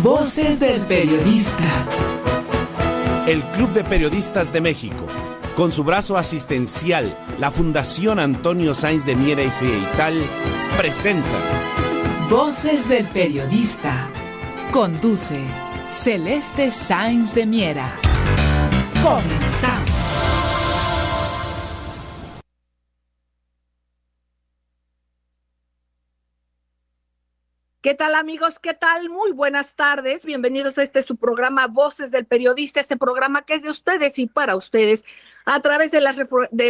Voces del Periodista. El Club de Periodistas de México, con su brazo asistencial, la Fundación Antonio Sáenz de Miera y Feital, presenta Voces del Periodista. Conduce Celeste Sáenz de Miera. Comenzamos. ¿Qué tal, amigos? ¿Qué tal? Muy buenas tardes. Bienvenidos a su programa Voces del Periodista, este programa que es de ustedes y para ustedes a través de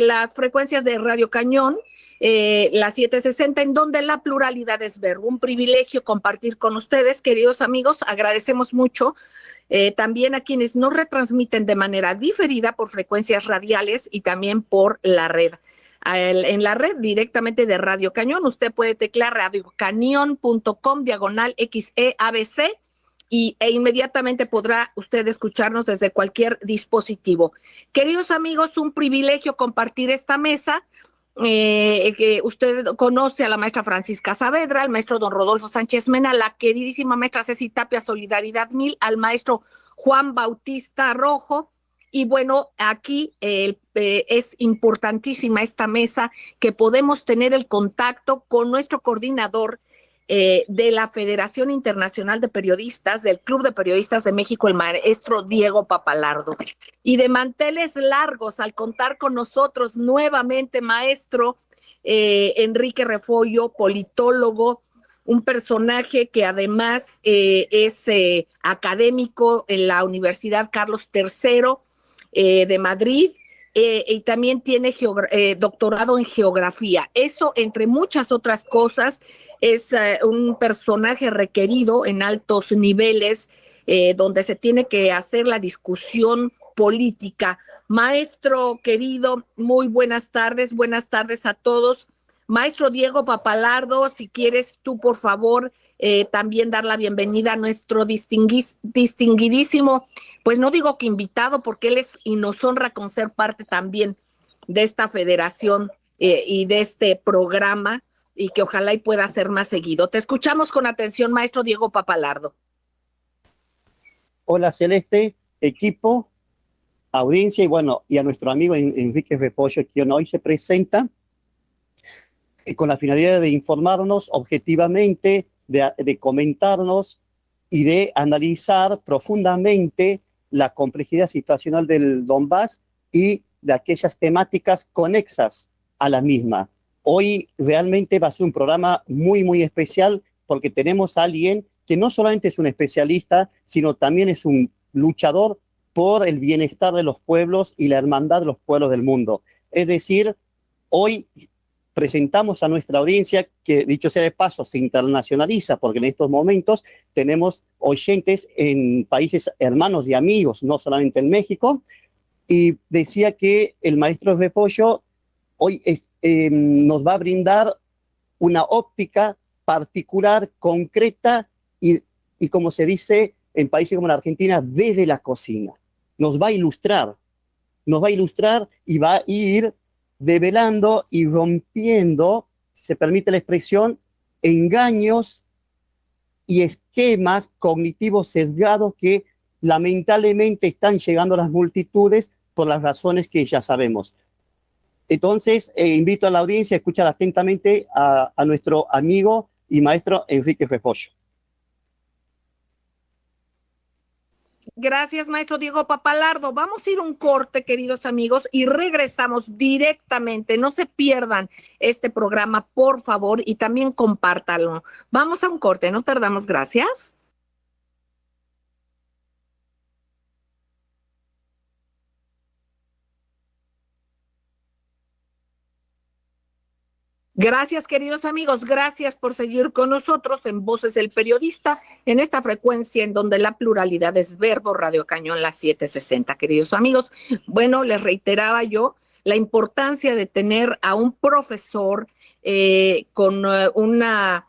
las frecuencias de Radio Cañón, la 760, en donde la pluralidad es verbo. Un privilegio compartir con ustedes, queridos amigos. Agradecemos mucho también a quienes nos retransmiten de manera diferida por frecuencias radiales y también por la red. En la red directamente de Radio Cañón, usted puede teclear radiocañón.com/XEABC e inmediatamente podrá usted escucharnos desde cualquier dispositivo. Queridos amigos, un privilegio compartir esta mesa. Que usted conoce a la maestra Francisca Saavedra, al maestro don Rodolfo Sánchez Mena, la queridísima maestra Ceci Tapia, Solidaridad 1000, al maestro Juan Bautista Rojo. Y bueno, aquí es importantísima esta mesa, que podemos tener el contacto con nuestro coordinador de la Federación Internacional de Periodistas, del Club de Periodistas de México, el maestro Diego Papalardo. Y de manteles largos, al contar con nosotros nuevamente, maestro Enrique Refollo, politólogo, un personaje que además es académico en la Universidad Carlos III de Madrid, y también tiene doctorado en geografía. Eso, entre muchas otras cosas, es un personaje requerido en altos niveles, donde se tiene que hacer la discusión política. Maestro querido, muy buenas tardes a todos. Maestro Diego Papalardo, si quieres tú, por favor, también dar la bienvenida a nuestro distinguidísimo, pues no digo que invitado, porque él es y nos honra con ser parte también de esta federación y de este programa, y que ojalá y pueda ser más seguido. Te escuchamos con atención, maestro Diego Papalardo. Hola, Celeste, equipo, audiencia, y bueno, y a nuestro amigo Enrique Refollo, quien hoy se presenta con la finalidad de informarnos objetivamente, de comentarnos y de analizar profundamente la complejidad situacional del Donbass y de aquellas temáticas conexas a la misma. Hoy realmente va a ser un programa muy, muy especial, porque tenemos a alguien que no solamente es un especialista, sino también es un luchador por el bienestar de los pueblos y la hermandad de los pueblos del mundo. Es decir, hoy presentamos a nuestra audiencia, que dicho sea de paso se internacionaliza, porque en estos momentos tenemos oyentes en países hermanos y amigos, no solamente en México, y decía que el maestro Refollo hoy nos va a brindar una óptica particular, concreta y como se dice en países como la Argentina, desde la cocina. Nos va a ilustrar y va a ir develando y rompiendo, si se permite la expresión, engaños y esquemas cognitivos sesgados que lamentablemente están llegando a las multitudes por las razones que ya sabemos. Entonces, invito a la audiencia a escuchar atentamente a nuestro amigo y maestro Enrique Refollo. Gracias, maestro Diego Papalardo. Vamos a ir a un corte, queridos amigos, y regresamos directamente. No se pierdan este programa, por favor, y también compártanlo. Vamos a un corte, no tardamos. Gracias. Gracias, queridos amigos, gracias por seguir con nosotros en Voces del Periodista, en esta frecuencia en donde la pluralidad es verbo, Radio Cañón, la 760. Queridos amigos, bueno, les reiteraba yo la importancia de tener a un profesor con una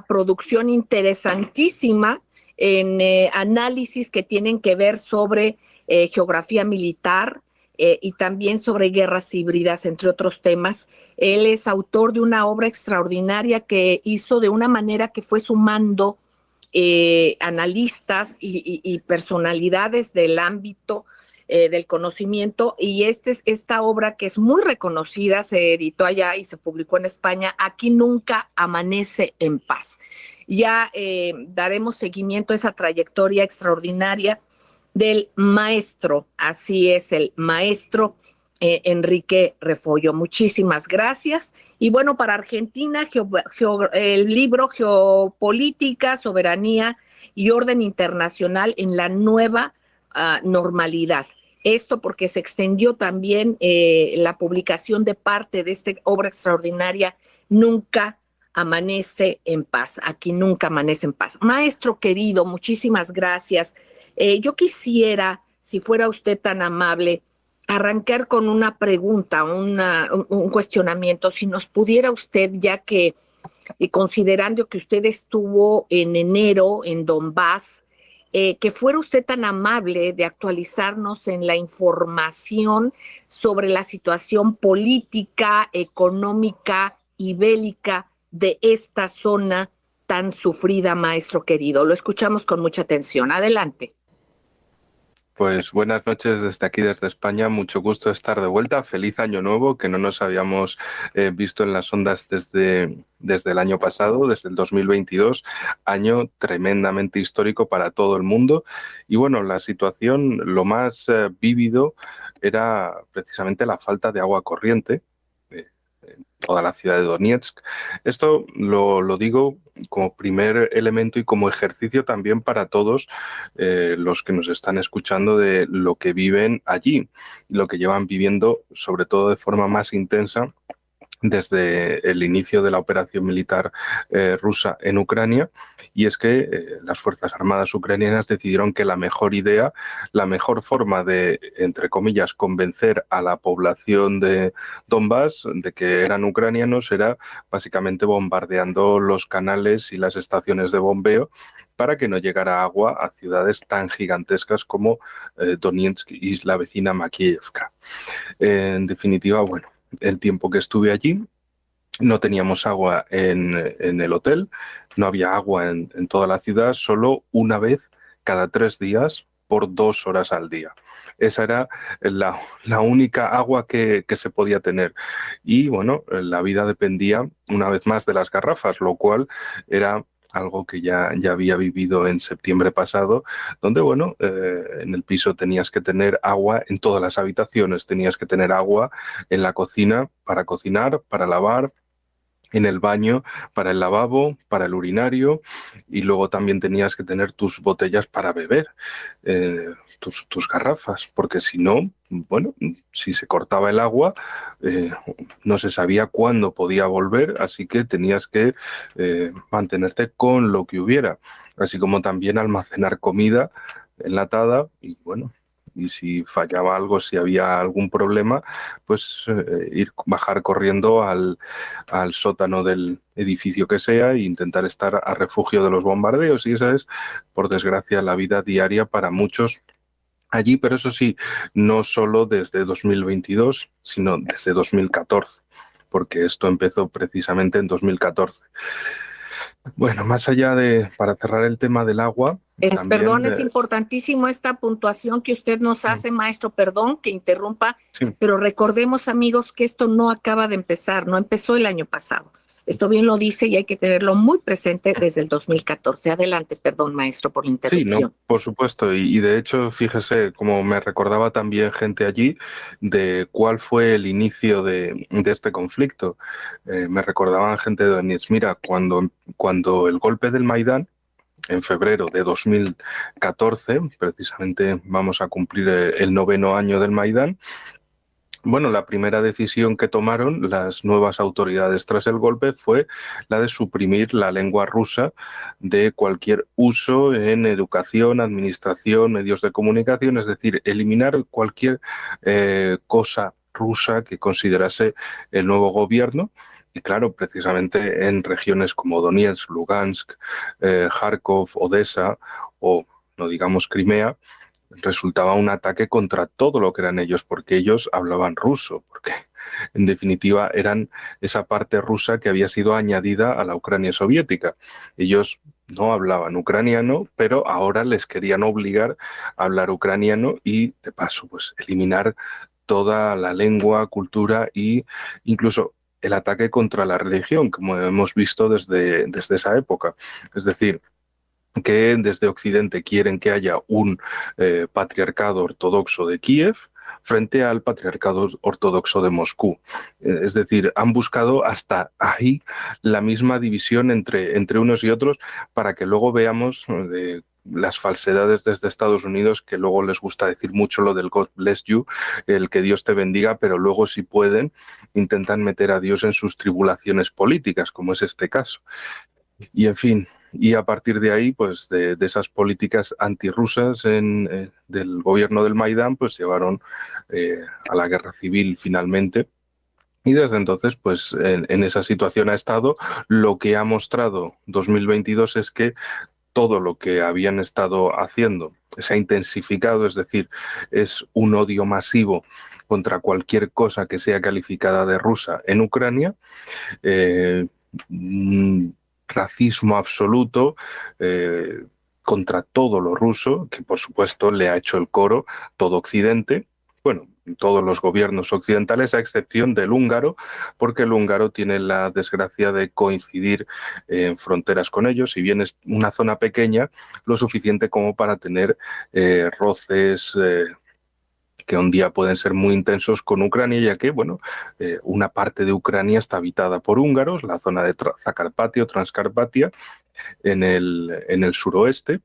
producción interesantísima en análisis que tienen que ver sobre geografía militar, y también sobre guerras híbridas, entre otros temas. Él es autor de una obra extraordinaria que hizo de una manera que fue sumando analistas y personalidades del ámbito del conocimiento, y esta obra, que es muy reconocida, se editó allá y se publicó en España, Aquí nunca amanece en paz. Ya daremos seguimiento a esa trayectoria extraordinaria del maestro, así es, el maestro Enrique Refollo. Muchísimas gracias. Y bueno, para Argentina, el libro Geopolítica, Soberanía y Orden Internacional en la Nueva Normalidad. Esto porque se extendió también la publicación de parte de esta obra extraordinaria, Nunca amanece en paz. Aquí nunca amanece en paz. Maestro querido, muchísimas gracias. Yo quisiera, si fuera usted tan amable, arrancar con una pregunta, un cuestionamiento. Si nos pudiera usted, ya que considerando que usted estuvo en enero en Donbass, que fuera usted tan amable de actualizarnos en la información sobre la situación política, económica y bélica de esta zona tan sufrida, maestro querido. Lo escuchamos con mucha atención. Adelante. Pues buenas noches desde aquí, desde España. Mucho gusto estar de vuelta. Feliz año nuevo, que no nos habíamos visto en las ondas desde el año pasado, desde el 2022, año tremendamente histórico para todo el mundo. Y bueno, la situación, lo más vívido era precisamente la falta de agua corriente en toda la ciudad de Donetsk. Esto lo digo como primer elemento y como ejercicio también para todos los que nos están escuchando de lo que viven allí y lo que llevan viviendo, sobre todo de forma más intensa, desde el inicio de la operación militar rusa en Ucrania, y es que las Fuerzas Armadas ucranianas decidieron que la mejor idea, la mejor forma de, entre comillas, convencer a la población de Donbass de que eran ucranianos era básicamente bombardeando los canales y las estaciones de bombeo para que no llegara agua a ciudades tan gigantescas como Donetsk y la vecina Makiivka. En definitiva, bueno, el tiempo que estuve allí, no teníamos agua en el hotel, no había agua en toda la ciudad, solo una vez cada 3 días por 2 horas al día. Esa era la única agua que se podía tener. Y bueno, la vida dependía una vez más de las garrafas, lo cual era algo que ya había vivido en septiembre pasado, donde, bueno, en el piso tenías que tener agua en todas las habitaciones, tenías que tener agua en la cocina para cocinar, para lavar, en el baño, para el lavabo, para el urinario, y luego también tenías que tener tus botellas para beber, tus garrafas, porque si no, bueno, si se cortaba el agua, no se sabía cuándo podía volver, así que tenías que mantenerte con lo que hubiera, así como también almacenar comida enlatada y bueno, y si fallaba algo, si había algún problema, pues bajar corriendo al sótano del edificio que sea e intentar estar a refugio de los bombardeos. Y esa es, por desgracia, la vida diaria para muchos allí, pero eso sí, no solo desde 2022, sino desde 2014, porque esto empezó precisamente en 2014. Bueno, más allá de, para cerrar el tema del agua... Perdón, es importantísimo esta puntuación que usted nos hace, maestro, perdón que interrumpa, sí. Pero recordemos, amigos, que esto no acaba de empezar, no empezó el año pasado. Esto bien lo dice y hay que tenerlo muy presente desde el 2014. Adelante, perdón, maestro, por la interrupción. Sí, no, por supuesto. Y de hecho, fíjese, como me recordaba también gente allí, de cuál fue el inicio de este conflicto. Me recordaban gente de Donetsk, mira, cuando el golpe del Maidán, en febrero de 2014, precisamente vamos a cumplir el 9º año del Maidán. Bueno, la primera decisión que tomaron las nuevas autoridades tras el golpe fue la de suprimir la lengua rusa de cualquier uso en educación, administración, medios de comunicación, es decir, eliminar cualquier cosa rusa que considerase el nuevo gobierno. Y claro, precisamente en regiones como Donetsk, Lugansk, Kharkov, Odessa o, no digamos, Crimea, resultaba un ataque contra todo lo que eran ellos, porque ellos hablaban ruso, porque en definitiva eran esa parte rusa que había sido añadida a la Ucrania soviética. Ellos no hablaban ucraniano, pero ahora les querían obligar a hablar ucraniano y, de paso, pues eliminar toda la lengua, cultura e incluso el ataque contra la religión, como hemos visto desde esa época. Es decir, que desde Occidente quieren que haya un patriarcado ortodoxo de Kiev frente al patriarcado ortodoxo de Moscú. Es decir, han buscado hasta ahí la misma división entre unos y otros para que luego veamos las falsedades desde Estados Unidos, que luego les gusta decir mucho lo del God bless you, el que Dios te bendiga, pero luego si pueden intentan meter a Dios en sus tribulaciones políticas, como es este caso. Y en fin, y a partir de ahí, pues de esas políticas antirrusas del gobierno del Maidán, pues llevaron a la guerra civil finalmente. Y desde entonces, pues en esa situación ha estado. Lo que ha mostrado 2022 es que todo lo que habían estado haciendo se ha intensificado, es decir, es un odio masivo contra cualquier cosa que sea calificada de rusa en Ucrania. Racismo absoluto contra todo lo ruso, que por supuesto le ha hecho el coro todo Occidente, bueno, todos los gobiernos occidentales, a excepción del húngaro, porque el húngaro tiene la desgracia de coincidir en fronteras con ellos, si bien es una zona pequeña, lo suficiente como para tener roces que un día pueden ser muy intensos con Ucrania, ya que, bueno, una parte de Ucrania está habitada por húngaros, la zona de Zacarpatia o Transcarpatia, en el suroeste,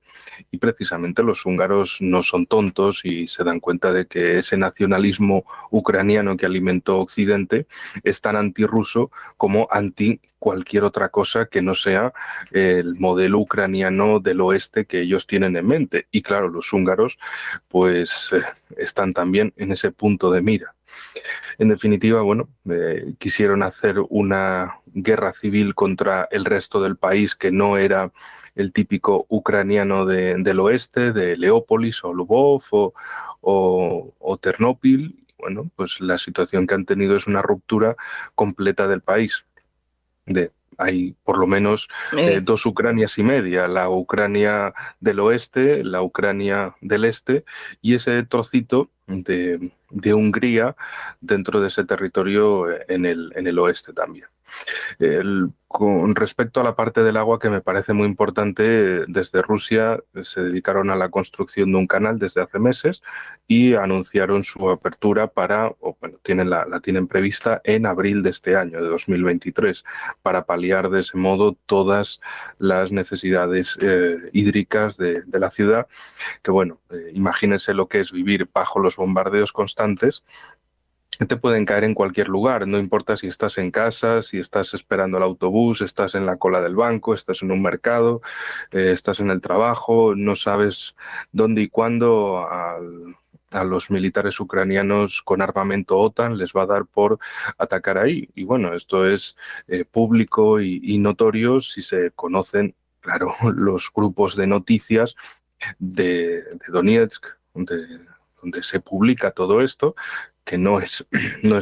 y precisamente los húngaros no son tontos y se dan cuenta de que ese nacionalismo ucraniano que alimentó Occidente es tan antirruso como anti cualquier otra cosa que no sea el modelo ucraniano del oeste que ellos tienen en mente. Y claro, los húngaros pues están también en ese punto de mira. En definitiva, bueno, quisieron hacer una guerra civil contra el resto del país que no era el típico ucraniano del oeste, de Leópolis o Lvov o Ternópil. Bueno, pues la situación que han tenido es una ruptura completa del país. Hay por lo menos dos Ucranias y media, la Ucrania del oeste, la Ucrania del este y ese trocito de Hungría dentro de ese territorio en el oeste también. Con respecto a la parte del agua, que me parece muy importante, desde Rusia se dedicaron a la construcción de un canal desde hace meses y anunciaron su apertura la tienen prevista en abril de este año, de 2023, para paliar de ese modo todas las necesidades hídricas de la ciudad, que bueno, imagínense lo que es vivir bajo los bombardeos constantes. Te pueden caer en cualquier lugar, no importa si estás en casa, si estás esperando el autobús, estás en la cola del banco, estás en un mercado, estás en el trabajo, no sabes dónde y cuándo a los militares ucranianos con armamento OTAN les va a dar por atacar ahí. Y bueno, esto es público y notorio si se conocen, claro, los grupos de noticias de Donetsk, donde se publica todo esto, que no es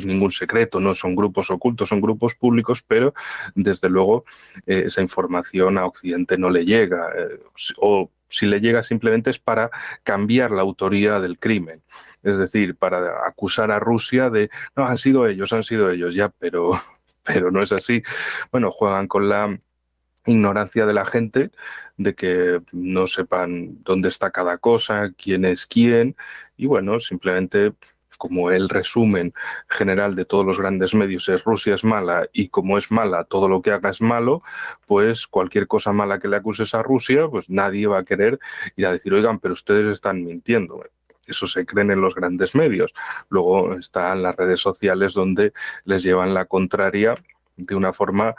ningún secreto, no son grupos ocultos, son grupos públicos, pero desde luego esa información a Occidente no le llega, o si le llega simplemente es para cambiar la autoría del crimen, es decir, para acusar a Rusia de, no, han sido ellos, ya, pero no es así. Bueno, juegan con la ignorancia de la gente, de que no sepan dónde está cada cosa, quién es quién, y bueno, simplemente como el resumen general de todos los grandes medios es Rusia es mala y como es mala todo lo que haga es malo, pues cualquier cosa mala que le acuses a Rusia, pues nadie va a querer ir a decir, oigan, pero ustedes están mintiendo. Eso se creen en los grandes medios. Luego están las redes sociales donde les llevan la contraria de una forma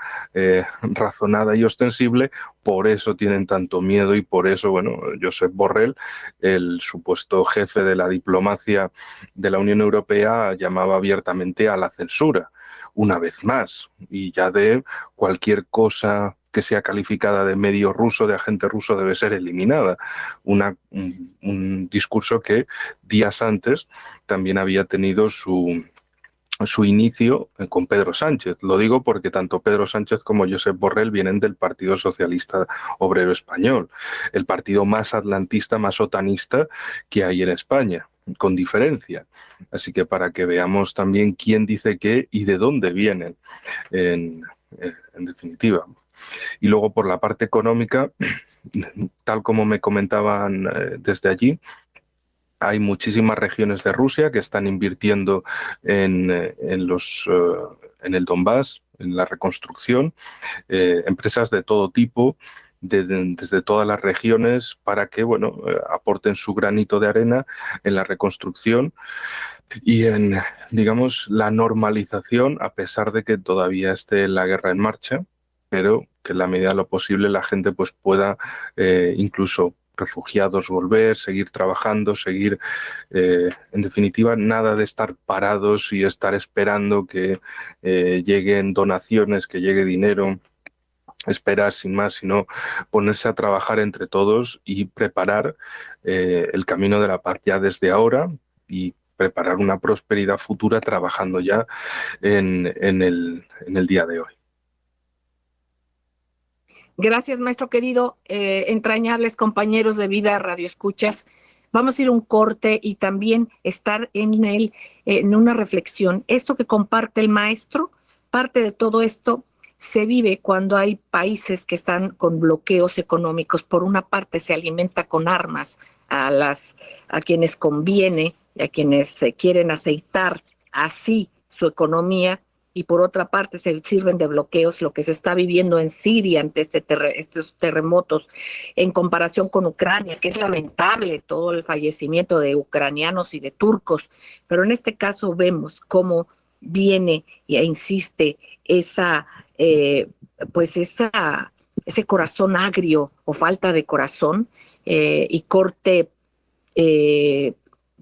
razonada y ostensible, por eso tienen tanto miedo y por eso, bueno, Josep Borrell, el supuesto jefe de la diplomacia de la Unión Europea, llamaba abiertamente a la censura, una vez más, y ya de cualquier cosa que sea calificada de medio ruso, de agente ruso, debe ser eliminada. Un discurso que días antes también había tenido su su inicio con Pedro Sánchez. Lo digo porque tanto Pedro Sánchez como Josep Borrell vienen del Partido Socialista Obrero Español, el partido más atlantista, más otanista que hay en España, con diferencia. Así que para que veamos también quién dice qué y de dónde vienen, en definitiva. Y luego por la parte económica, tal como me comentaban desde allí, hay muchísimas regiones de Rusia que están invirtiendo en el Donbass, en la reconstrucción, empresas de todo tipo, desde todas las regiones, para que aporten su granito de arena en la reconstrucción y en, digamos, la normalización, a pesar de que todavía esté la guerra en marcha, pero que en la medida de lo posible la gente pues pueda incluso refugiados volver, seguir trabajando, seguir, en definitiva, nada de estar parados y estar esperando que lleguen donaciones, que llegue dinero, esperar sin más, sino ponerse a trabajar entre todos y preparar el camino de la paz ya desde ahora y preparar una prosperidad futura trabajando ya en el día de hoy. Gracias, maestro querido, entrañables compañeros de vida, radioescuchas. Vamos a ir a un corte y también estar en una reflexión. Esto que comparte el maestro, parte de todo esto se vive cuando hay países que están con bloqueos económicos. Por una parte se alimenta con armas a quienes conviene, a quienes quieren aceitar así su economía, y por otra parte se sirven de bloqueos. Lo que se está viviendo en Siria ante estos terremotos en comparación con Ucrania, que es lamentable todo el fallecimiento de ucranianos y de turcos, pero en este caso vemos cómo viene e insiste ese corazón agrio o falta de corazón y corte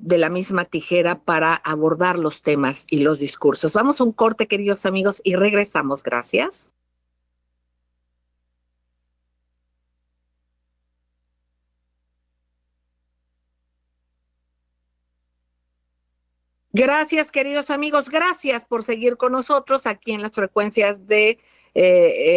de la misma tijera para abordar los temas y los discursos. Vamos a un corte, queridos amigos, y regresamos. Gracias. Gracias, queridos amigos. Gracias por seguir con nosotros aquí en las frecuencias de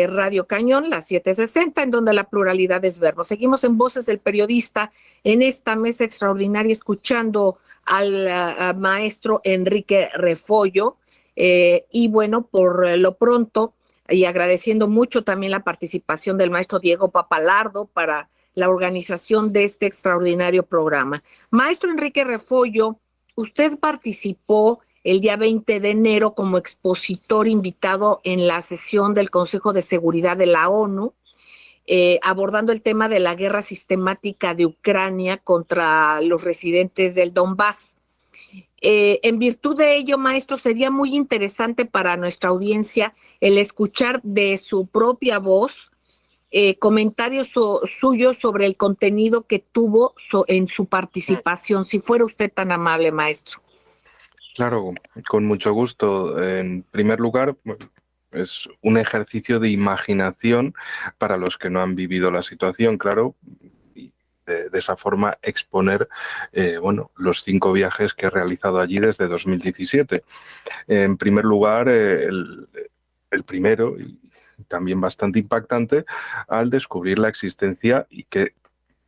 Radio Cañón, las 760, en donde la pluralidad es verbo. Seguimos en Voces del Periodista, en esta mesa extraordinaria, escuchando al maestro Enrique Refollo. Y bueno, por lo pronto, y agradeciendo mucho también la participación del maestro Diego Papalardo para la organización de este extraordinario programa. Maestro Enrique Refollo, usted participó el día 20 de enero como expositor invitado en la sesión del Consejo de Seguridad de la ONU, abordando el tema de la guerra sistemática de Ucrania contra los residentes del Donbass. En virtud de ello, maestro, sería muy interesante para nuestra audiencia el escuchar de su propia voz comentarios suyos sobre el contenido que tuvo en su participación, si fuera usted tan amable, maestro. Claro, con mucho gusto. En primer lugar, es un ejercicio de imaginación para los que no han vivido la situación, claro, y de esa forma exponer los 5 viajes que he realizado allí desde 2017. En primer lugar, el primero, y también bastante impactante, al descubrir la existencia, y que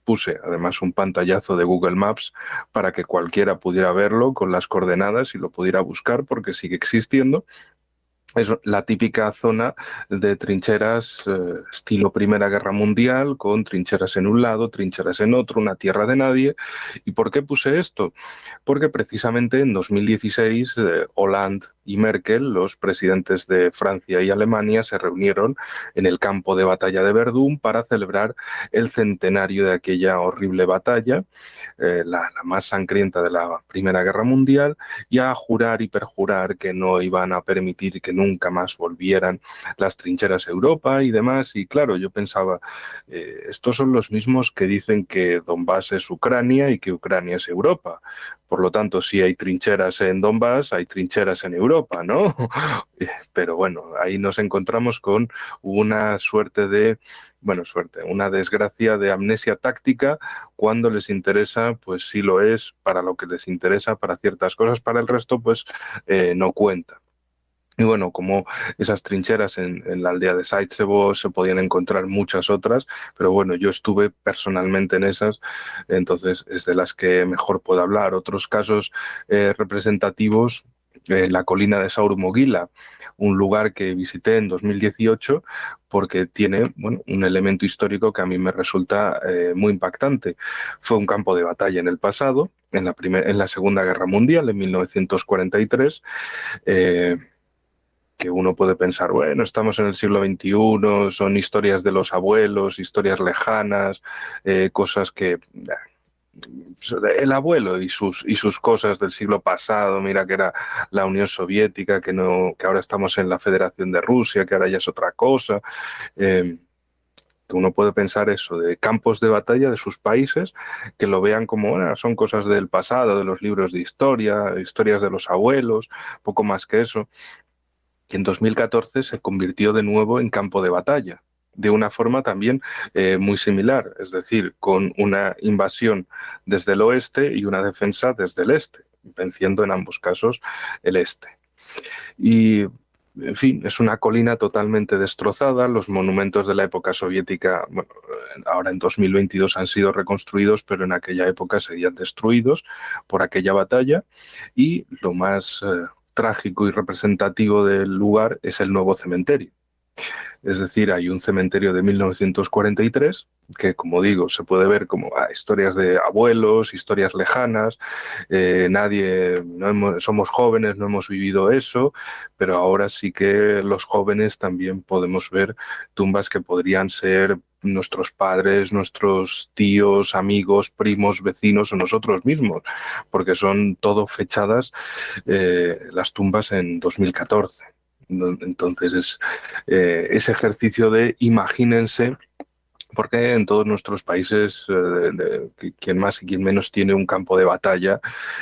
puse además un pantallazo de Google Maps para que cualquiera pudiera verlo con las coordenadas y lo pudiera buscar, porque sigue existiendo. Es la típica zona de trincheras estilo Primera Guerra Mundial, con trincheras en un lado, trincheras en otro, una tierra de nadie. ¿Y por qué puse esto? Porque precisamente en 2016 Hollande y Merkel, los presidentes de Francia y Alemania, se reunieron en el campo de batalla de Verdún para celebrar el centenario de aquella horrible batalla, la más sangrienta de la Primera Guerra Mundial, y a jurar y perjurar que no iban a permitir que nunca más volvieran las trincheras a Europa y demás. Y claro, yo pensaba, estos son los mismos que dicen que Donbass es Ucrania y que Ucrania es Europa. Por lo tanto, si hay trincheras en Donbass, hay trincheras en Europa, ¿no? Pero bueno, ahí nos encontramos con una una desgracia de amnesia táctica. Cuando les interesa, pues sí lo es, para lo que les interesa, para ciertas cosas, para el resto, pues no cuenta. Y bueno, como esas trincheras en la aldea de Sarajevo se podían encontrar muchas otras, pero bueno, yo estuve personalmente en esas, entonces es de las que mejor puedo hablar. Otros casos representativos, la colina de Saurumogila, un lugar que visité en 2018 porque tiene, bueno, un elemento histórico que a mí me resulta muy impactante. Fue un campo de batalla en el pasado, en la Segunda Guerra Mundial, en 1943. Que uno puede pensar, bueno, estamos en el siglo XXI, son historias de los abuelos, historias lejanas, cosas que el abuelo y sus cosas del siglo pasado, mira que era la Unión Soviética, que no, que ahora estamos en la Federación de Rusia, que ahora ya es otra cosa. Que uno puede pensar eso, de campos de batalla de sus países, que lo vean como, bueno, son cosas del pasado, de los libros de historia, historias de los abuelos, poco más que eso. Y en 2014 se convirtió de nuevo en campo de batalla, de una forma también muy similar, es decir, con una invasión desde el oeste y una defensa desde el este, venciendo en ambos casos el este. Y, en fin, es una colina totalmente destrozada, los monumentos de la época soviética, bueno, ahora en 2022 han sido reconstruidos, pero en aquella época serían destruidos por aquella batalla, y lo más trágico y representativo del lugar es el nuevo cementerio. Es decir, hay un cementerio de 1943 que, como digo, se puede ver como historias de abuelos, historias lejanas, nadie, somos jóvenes, no hemos vivido eso, pero ahora sí que los jóvenes también podemos ver tumbas que podrían ser nuestros padres, nuestros tíos, amigos, primos, vecinos o nosotros mismos, porque son todo fechadas las tumbas en 2014. Entonces es ese ejercicio de imagínense, porque en todos nuestros países quien más y quien menos tiene un campo de batalla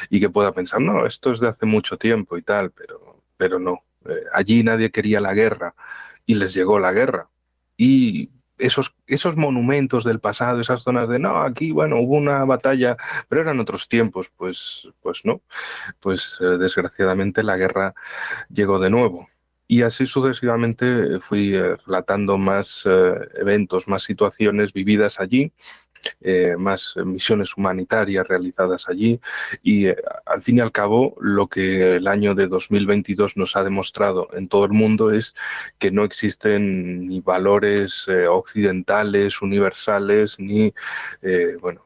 y que pueda pensar, no, esto es de hace mucho tiempo y tal, pero no. Allí nadie quería la guerra y les llegó la guerra. Y esos monumentos del pasado, esas zonas de, no, aquí, bueno, hubo una batalla, pero eran otros tiempos, pues no. Pues desgraciadamente la guerra llegó de nuevo. Y así sucesivamente fui relatando más eventos, más situaciones vividas allí, más misiones humanitarias realizadas allí. Y al fin y al cabo, lo que el año de 2022 nos ha demostrado en todo el mundo es que no existen ni valores occidentales, universales, ni, bueno,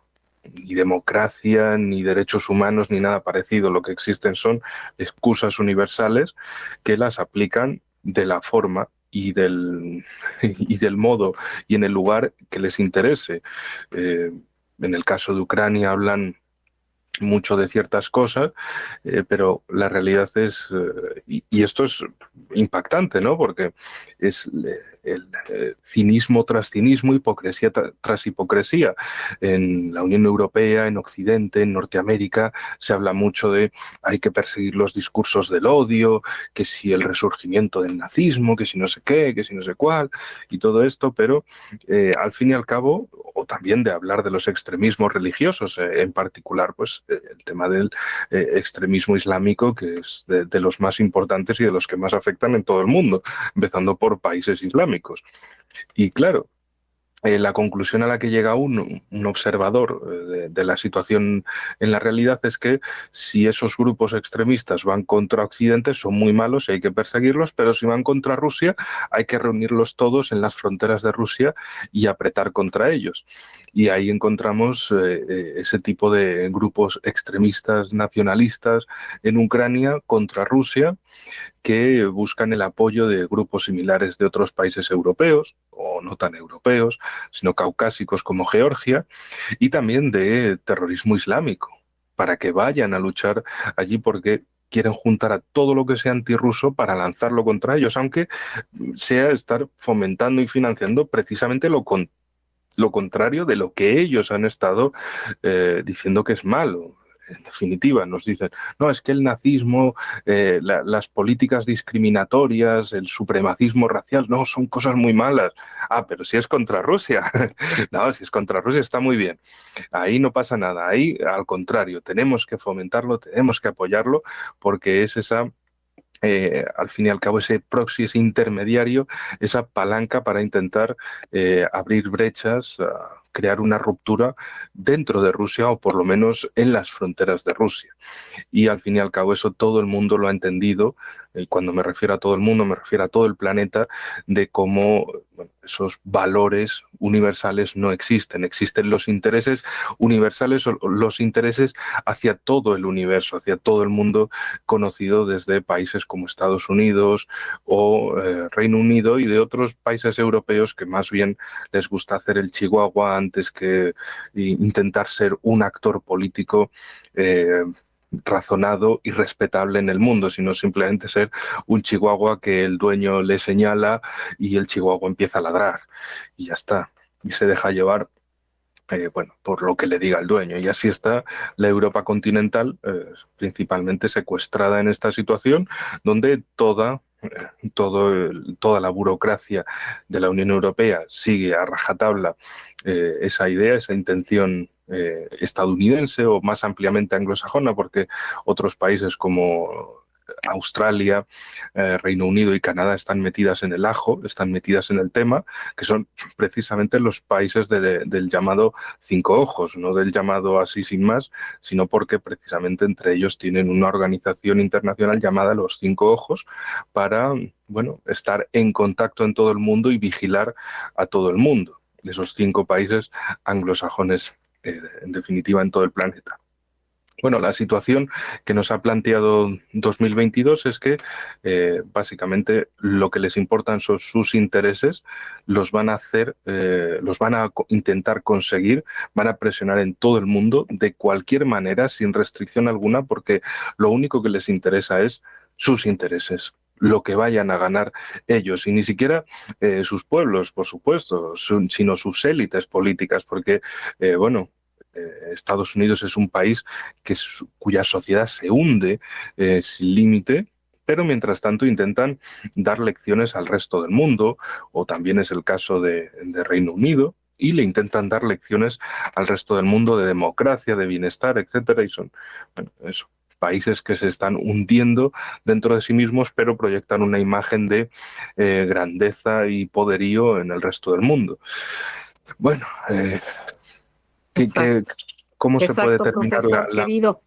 ni democracia, ni derechos humanos, ni nada parecido. Lo que existen son excusas universales que las aplican de la forma y del modo y en el lugar que les interese. En el caso de Ucrania hablan mucho de ciertas cosas, pero la realidad es, y esto es impactante, ¿no? Porque es el cinismo tras cinismo, hipocresía tras hipocresía. En la Unión Europea, en Occidente, en Norteamérica, se habla mucho de hay que perseguir los discursos del odio, que si el resurgimiento del nazismo, que si no sé qué, que si no sé cuál, y todo esto, pero al fin y al cabo, o también de hablar de los extremismos religiosos, en particular, pues el tema del extremismo islámico, que es de los más importantes y de los que más afectan en todo el mundo, empezando por países islámicos. Y claro, la conclusión a la que llega un observador de la situación en la realidad es que si esos grupos extremistas van contra Occidente son muy malos y hay que perseguirlos, pero si van contra Rusia hay que reunirlos todos en las fronteras de Rusia y apretar contra ellos. Y ahí encontramos ese tipo de grupos extremistas nacionalistas en Ucrania contra Rusia, que buscan el apoyo de grupos similares de otros países europeos, o no tan europeos, sino caucásicos como Georgia, y también de terrorismo islámico, para que vayan a luchar allí porque quieren juntar a todo lo que sea antirruso para lanzarlo contra ellos, aunque sea estar fomentando y financiando precisamente lo contrario de lo que ellos han estado diciendo que es malo. En definitiva, nos dicen, no, es que el nazismo, las políticas discriminatorias, el supremacismo racial, no, son cosas muy malas. Ah, pero si es contra Rusia, no, si es contra Rusia está muy bien. Ahí no pasa nada, ahí al contrario, tenemos que fomentarlo, tenemos que apoyarlo, porque es esa al fin y al cabo, ese proxy, ese intermediario, esa palanca para intentar abrir brechas, crear una ruptura dentro de Rusia o por lo menos en las fronteras de Rusia. Y al fin y al cabo eso todo el mundo lo ha entendido, y cuando me refiero a todo el mundo me refiero a todo el planeta, de cómo bueno, esos valores universales no existen. Existen los intereses universales o los intereses hacia todo el universo, hacia todo el mundo conocido desde países como Estados Unidos o Reino Unido y de otros países europeos que más bien les gusta hacer el chihuahua antes que intentar ser un actor político razonado y respetable en el mundo, sino simplemente ser un chihuahua que el dueño le señala y el chihuahua empieza a ladrar y ya está, y se deja llevar bueno, por lo que le diga el dueño. Y así está la Europa continental, principalmente secuestrada en esta situación, donde toda la burocracia de la Unión Europea sigue a rajatabla esa idea, esa intención estadounidense o más ampliamente anglosajona, porque otros países como Australia, Reino Unido y Canadá están metidas en el ajo, están metidas en el tema, que son precisamente los países del llamado cinco ojos, no del llamado así sin más, sino porque precisamente entre ellos tienen una organización internacional llamada los cinco ojos para, bueno, estar en contacto en todo el mundo y vigilar a todo el mundo, de esos 5 países anglosajones, en definitiva, en todo el planeta. Bueno, la situación que nos ha planteado 2022 es que básicamente lo que les importan son sus intereses, los van a hacer, los van a intentar conseguir, van a presionar en todo el mundo de cualquier manera, sin restricción alguna, porque lo único que les interesa es sus intereses, lo que vayan a ganar ellos, y ni siquiera sus pueblos, por supuesto, sino sus élites políticas, porque, bueno, Estados Unidos es un país cuya sociedad se hunde sin límite, pero mientras tanto intentan dar lecciones al resto del mundo, o también es el caso de Reino Unido, y le intentan dar lecciones al resto del mundo de democracia, de bienestar, etcétera, y son, bueno, eso, países que se están hundiendo dentro de sí mismos, pero proyectan una imagen de grandeza y poderío en el resto del mundo. Bueno, ¿cómo se puede terminar profesor, querido.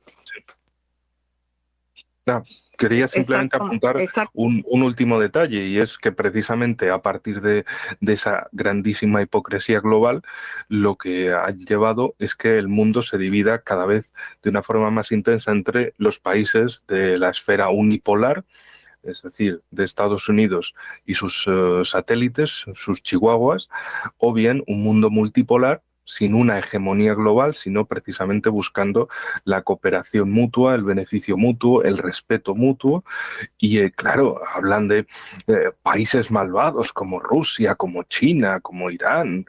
Quería simplemente apuntar un último detalle, y es que precisamente a partir de esa grandísima hipocresía global, lo que ha llevado es que el mundo se divida cada vez de una forma más intensa entre los países de la esfera unipolar, es decir, de Estados Unidos y sus satélites, sus chihuahuas, o bien un mundo multipolar sin una hegemonía global, sino precisamente buscando la cooperación mutua, el beneficio mutuo, el respeto mutuo. Y claro, hablan de países malvados como Rusia, como China, como Irán,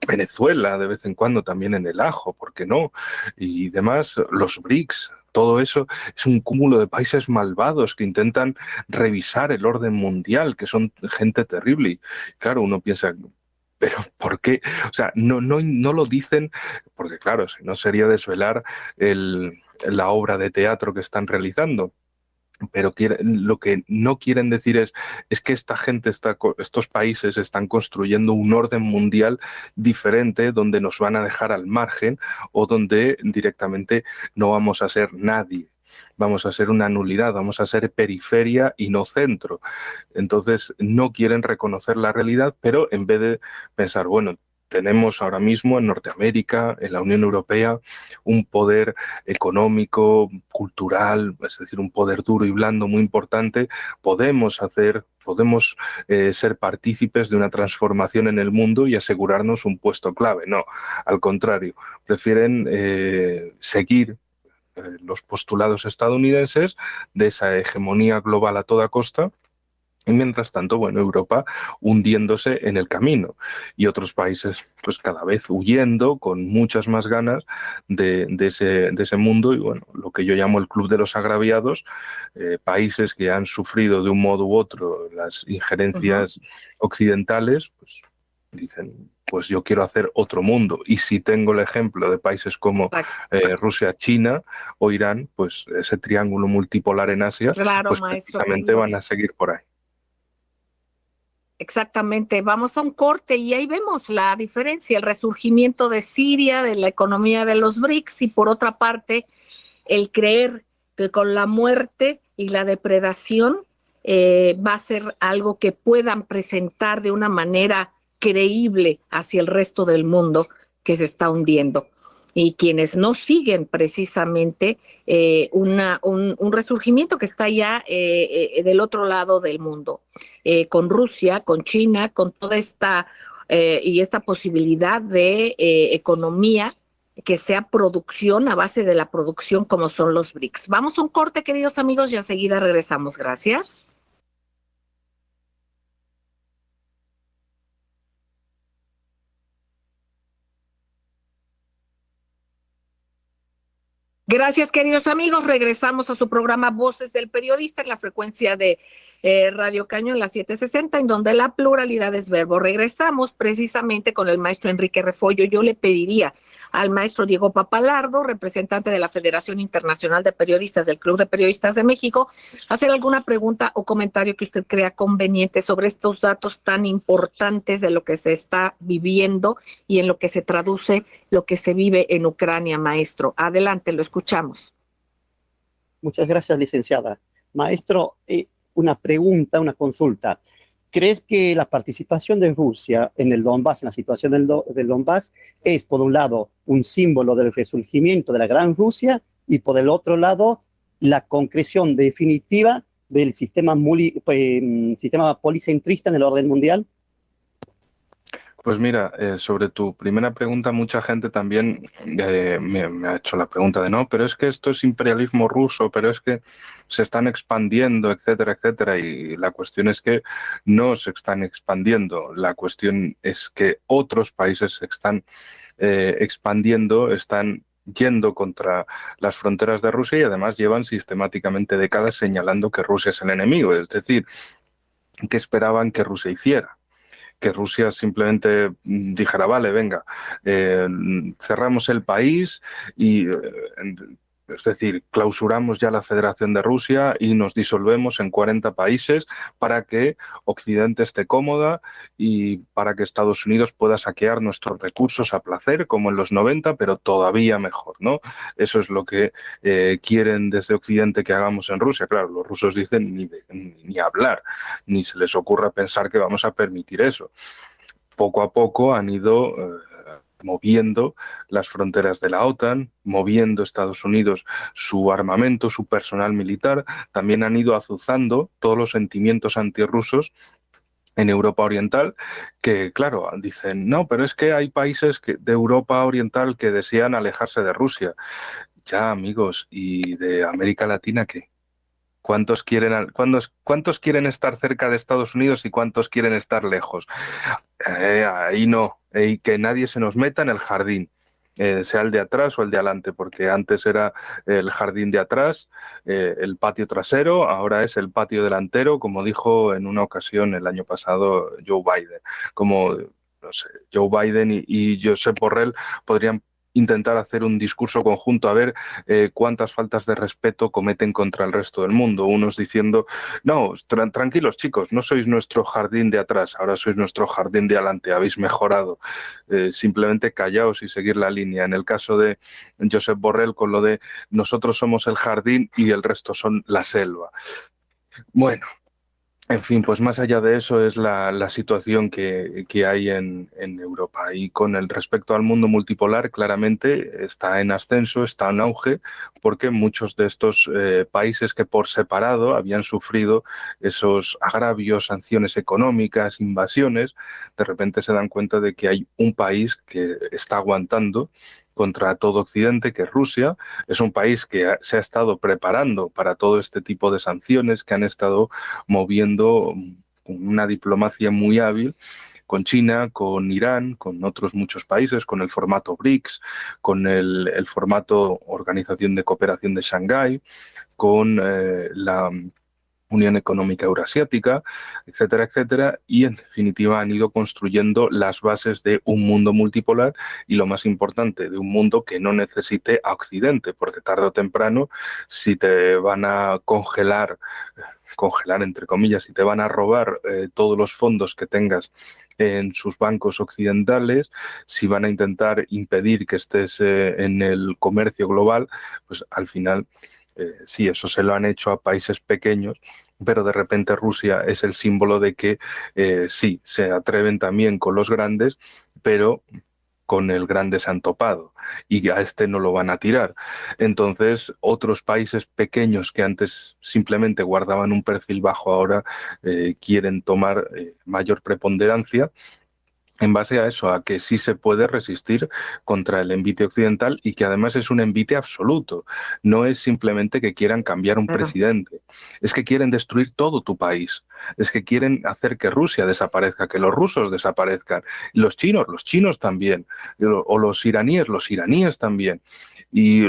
Venezuela de vez en cuando también en el ajo, ¿por qué no? Y demás, los BRICS. Todo eso es un cúmulo de países malvados que intentan revisar el orden mundial, que son gente terrible. Y claro, uno piensa, pero ¿por qué? O sea, no lo dicen, porque claro, si no sería desvelar la obra de teatro que están realizando. Pero lo que no quieren decir es que esta gente, estos países están construyendo un orden mundial diferente donde nos van a dejar al margen o donde directamente no vamos a ser nadie. Vamos a ser una nulidad, vamos a ser periferia y no centro. Entonces no quieren reconocer la realidad, pero en vez de pensar, bueno, tenemos ahora mismo en Norteamérica, en la Unión Europea, un poder económico, cultural, es decir, un poder duro y blando muy importante. Podemos ser partícipes de una transformación en el mundo y asegurarnos un puesto clave. No, al contrario, prefieren seguir los postulados estadounidenses de esa hegemonía global a toda costa. Y mientras tanto, bueno, Europa hundiéndose en el camino y otros países pues cada vez huyendo con muchas más ganas de ese mundo. Y bueno, lo que yo llamo el club de los agraviados, países que han sufrido de un modo u otro las injerencias occidentales, pues Dicen, pues yo quiero hacer otro mundo. Y si tengo el ejemplo de países como Rusia, China o Irán, pues ese triángulo multipolar en Asia, Claro, pues maestro precisamente querido. van a seguir por ahí. Exactamente, vamos a un corte y ahí vemos la diferencia, el resurgimiento de Siria, de la economía de los BRICS y por otra parte el creer que con la muerte y la depredación va a ser algo que puedan presentar de una manera creíble hacia el resto del mundo que se está hundiendo. Y quienes no siguen precisamente un resurgimiento que está ya del otro lado del mundo, con Rusia, con China, con toda esta y esta posibilidad de economía que sea producción a base de la producción como son los BRICS. Vamos a un corte, queridos amigos, y enseguida regresamos. Gracias. Gracias, queridos amigos. Regresamos a su programa Voces del Periodista en la frecuencia de Radio Cañón, la 760, en donde la pluralidad es verbo. Regresamos precisamente con el maestro Enrique Refollo. Yo le pediría al maestro Diego Papalardo, representante de la Federación Internacional de Periodistas del Club de Periodistas de México, hacer alguna pregunta o comentario que usted crea conveniente sobre estos datos tan importantes de lo que se está viviendo y en lo que se traduce lo que se vive en Ucrania, maestro. Adelante, lo escuchamos. Muchas gracias, licenciada. Maestro, una pregunta, una consulta. ¿Crees que la participación de Rusia en el Donbass, en la situación del Donbass, es, por un lado, un símbolo del resurgimiento de la Gran Rusia y, por el otro lado, la concreción definitiva del sistema policentrista en el orden mundial? Pues mira, sobre tu primera pregunta, mucha gente también me ha hecho la pregunta de no, pero es que esto es imperialismo ruso, pero es que se están expandiendo, etcétera, etcétera. Y la cuestión es que no se están expandiendo. La cuestión es que otros países se están expandiendo, están yendo contra las fronteras de Rusia y además llevan sistemáticamente décadas señalando que Rusia es el enemigo. Es decir, ¿qué esperaban que Rusia hiciera? Que Rusia simplemente dijera, vale, venga, cerramos el país y, es decir, clausuramos ya la Federación de Rusia y nos disolvemos en 40 países para que Occidente esté cómoda y para que Estados Unidos pueda saquear nuestros recursos a placer, como en los 90, pero todavía mejor, ¿no? Eso es lo que quieren desde Occidente que hagamos en Rusia. Claro, los rusos dicen ni hablar, ni se les ocurra pensar que vamos a permitir eso. Poco a poco han ido moviendo las fronteras de la OTAN, moviendo Estados Unidos su armamento, su personal militar, también han ido azuzando todos los sentimientos antirrusos en Europa Oriental, que claro, dicen, no, pero es que hay países de Europa Oriental que desean alejarse de Rusia. Ya, amigos, ¿y de América Latina qué? ¿Cuántos quieren estar cerca de Estados Unidos y cuántos quieren estar lejos? Ahí no, y que nadie se nos meta en el jardín, sea el de atrás o el de adelante, porque antes era el jardín de atrás, el patio trasero, ahora es el patio delantero, como dijo en una ocasión el año pasado Joe Biden. Como, no sé, Joe Biden y Josep Borrell podrían intentar hacer un discurso conjunto a ver cuántas faltas de respeto cometen contra el resto del mundo. Unos diciendo, no, tranquilos chicos, no sois nuestro jardín de atrás, ahora sois nuestro jardín de adelante, habéis mejorado. Simplemente callaos y seguir la línea. En el caso de Josep Borrell, con lo de nosotros somos el jardín y el resto son la selva. Bueno, en fin, pues más allá de eso es la situación que hay en Europa. Y con el respecto al mundo multipolar, claramente está en ascenso, está en auge, porque muchos de estos países que por separado habían sufrido esos agravios, sanciones económicas, invasiones, de repente se dan cuenta de que hay un país que está aguantando contra todo Occidente, que es Rusia. Es un país que se ha estado preparando para todo este tipo de sanciones, que han estado moviendo una diplomacia muy hábil con China, con Irán, con otros muchos países, con el formato BRICS, con el formato Organización de Cooperación de Shanghái, con Unión Económica Eurasiática, etcétera, etcétera, y en definitiva han ido construyendo las bases de un mundo multipolar y, lo más importante, de un mundo que no necesite a Occidente, porque tarde o temprano, si te van a congelar entre comillas, si te van a robar todos los fondos que tengas en sus bancos occidentales, si van a intentar impedir que estés en el comercio global, pues al final sí, eso se lo han hecho a países pequeños, pero de repente Rusia es el símbolo de que sí, se atreven también con los grandes, pero con el grande se han topado y a este no lo van a tirar. Entonces, otros países pequeños que antes simplemente guardaban un perfil bajo, ahora quieren tomar mayor preponderancia en base a eso, a que sí se puede resistir contra el envite occidental y que además es un envite absoluto. No es simplemente que quieran cambiar un presidente, es que quieren destruir todo tu país, es que quieren hacer que Rusia desaparezca, que los rusos desaparezcan, los chinos también, o los iraníes también. Y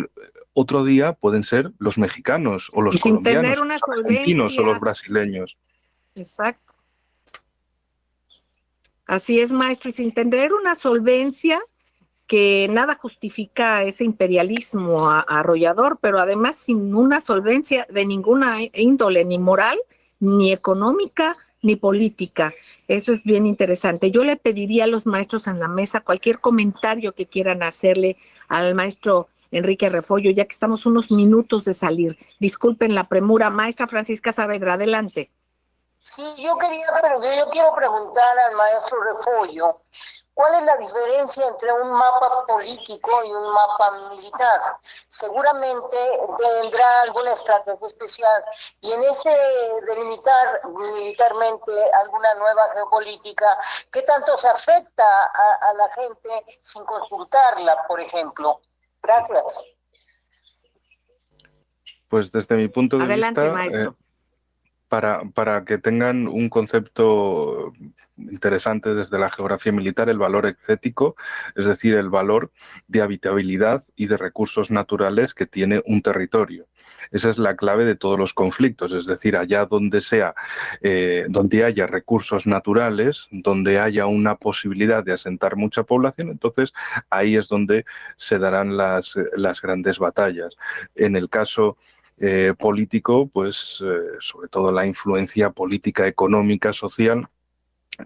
otro día pueden ser los mexicanos o los colombianos, los argentinos o los brasileños. Exacto. Así es, maestro, y sin tener una solvencia que nada justifica ese imperialismo arrollador, pero además sin una solvencia de ninguna índole, ni moral, ni económica, ni política. Eso es bien interesante. Yo le pediría a los maestros en la mesa cualquier comentario que quieran hacerle al maestro Enrique Refollo, ya que estamos unos minutos de salir. Disculpen la premura. Maestra Francisca Saavedra, adelante. Sí, yo quiero preguntar al maestro Refollo, ¿cuál es la diferencia entre un mapa político y un mapa militar? Seguramente tendrá alguna estrategia especial y en ese delimitar militarmente alguna nueva geopolítica, ¿qué tanto se afecta a la gente sin consultarla, por ejemplo? Gracias. Pues desde mi punto de Adelante, vista, maestro. Para que tengan un concepto interesante desde la geografía militar, el valor excético, es decir, el valor de habitabilidad y de recursos naturales que tiene un territorio. Esa es la clave de todos los conflictos, es decir, allá donde donde haya recursos naturales, donde haya una posibilidad de asentar mucha población, entonces ahí es donde se darán las grandes batallas. En el caso político, pues sobre todo la influencia política, económica, social,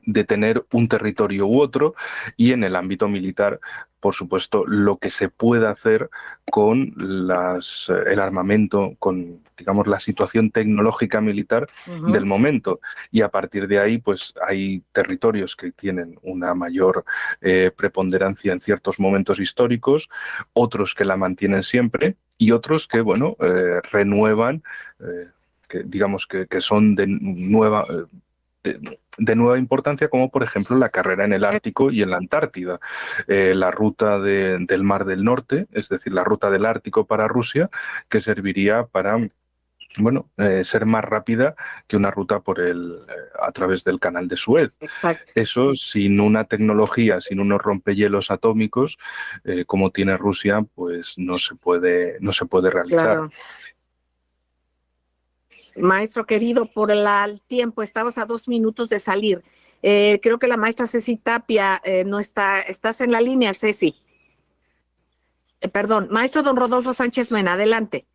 de tener un territorio u otro, y en el ámbito militar, por supuesto, lo que se puede hacer con el armamento, con, digamos, la situación tecnológica militar del momento. Y a partir de ahí, pues hay territorios que tienen una mayor preponderancia en ciertos momentos históricos, otros que la mantienen siempre y otros que, bueno, renuevan, que digamos que son de nueva importancia, como por ejemplo la carrera en el Ártico y en la Antártida, la ruta del Mar del Norte, es decir, la ruta del Ártico para Rusia, que serviría para, bueno, ser más rápida que una ruta a través del Canal de Suez. Exacto. Eso sin una tecnología, sin unos rompehielos atómicos como tiene Rusia, pues no se puede realizar. Claro. Maestro querido, por el tiempo, estamos a 2 minutos de salir. Creo que la maestra Ceci Tapia no está. ¿Estás en la línea, Ceci? Perdón, maestro don Rodolfo Sánchez Mena, adelante.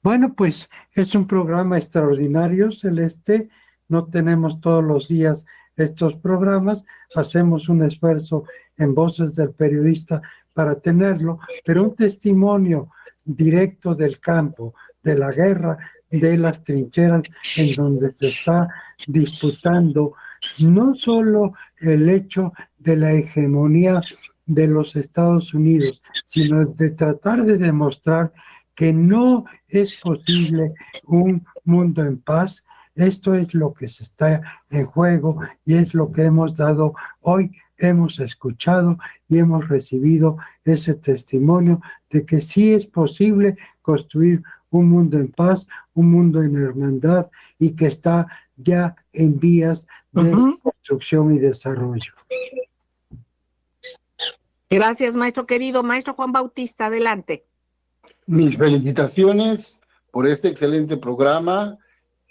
Bueno, pues es un programa extraordinario, Celeste. No tenemos todos los días estos programas. Hacemos un esfuerzo en Voces del Periodista para tenerlo, pero un testimonio directo del campo, de la guerra, de las trincheras en donde se está disputando no solo el hecho de la hegemonía de los Estados Unidos, sino de tratar de demostrar que no es posible un mundo en paz. Esto es lo que se está en juego y es lo que hemos dado hoy. Hemos escuchado y hemos recibido ese testimonio de que sí es posible construir un mundo en paz, un mundo en hermandad y que está ya en vías de construcción y desarrollo. Gracias, maestro querido. Maestro Juan Bautista, adelante. Mis felicitaciones por este excelente programa,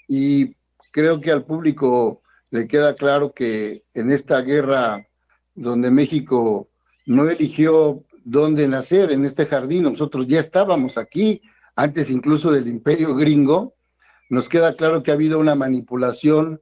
y creo que al público le queda claro que en esta guerra donde México no eligió dónde nacer, en este jardín, nosotros ya estábamos aquí, antes incluso del imperio gringo. Nos queda claro que ha habido una manipulación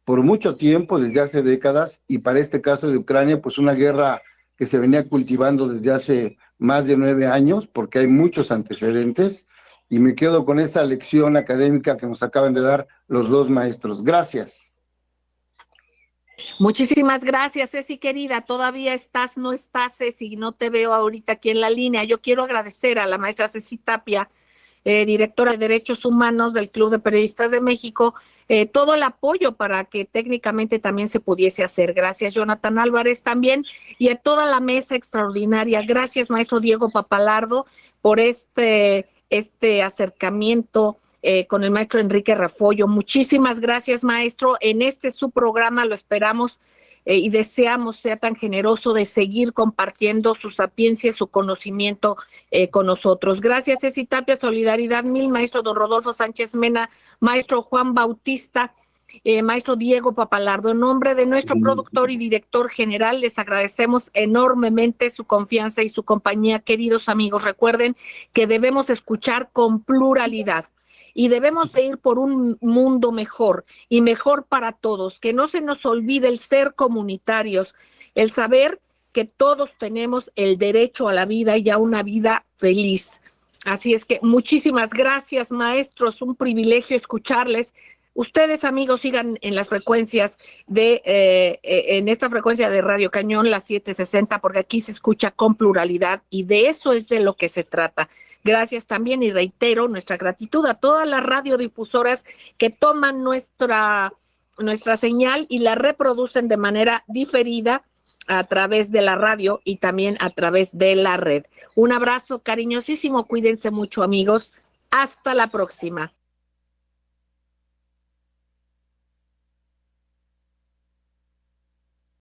por mucho tiempo, desde hace décadas, y para este caso de Ucrania, pues una guerra que se venía cultivando desde hace más de 9 años, porque hay muchos antecedentes, y me quedo con esa lección académica que nos acaban de dar los dos maestros. Gracias. Muchísimas gracias, Ceci querida. Todavía estás, no estás, Ceci, no te veo ahorita aquí en la línea. Yo quiero agradecer a la maestra Ceci Tapia, directora de Derechos Humanos del Club de Periodistas de México, todo el apoyo para que técnicamente también se pudiese hacer. Gracias, Jonathan Álvarez, también, y a toda la mesa extraordinaria. Gracias, maestro Diego Papalardo, por este acercamiento con el maestro Enrique Refollo. Muchísimas gracias, maestro. En su programa lo esperamos y deseamos sea tan generoso de seguir compartiendo su sapiencia, su conocimiento con nosotros. Gracias, Ceci Tapia, solidaridad mil, maestro don Rodolfo Sánchez Mena, maestro Juan Bautista, maestro Diego Papalardo. En nombre de nuestro productor y director general, les agradecemos enormemente su confianza y su compañía. Queridos amigos, recuerden que debemos escuchar con pluralidad y debemos de ir por un mundo mejor y mejor para todos. Que no se nos olvide el ser comunitarios, el saber que todos tenemos el derecho a la vida y a una vida feliz. Así es que muchísimas gracias, maestros, un privilegio escucharles. Ustedes, amigos, sigan en las frecuencias en esta frecuencia de Radio Cañón, la 760, porque aquí se escucha con pluralidad y de eso es de lo que se trata. Gracias también y reitero nuestra gratitud a todas las radiodifusoras que toman nuestra señal y la reproducen de manera diferida a través de la radio y también a través de la red. Un abrazo cariñosísimo, cuídense mucho, amigos. Hasta la próxima.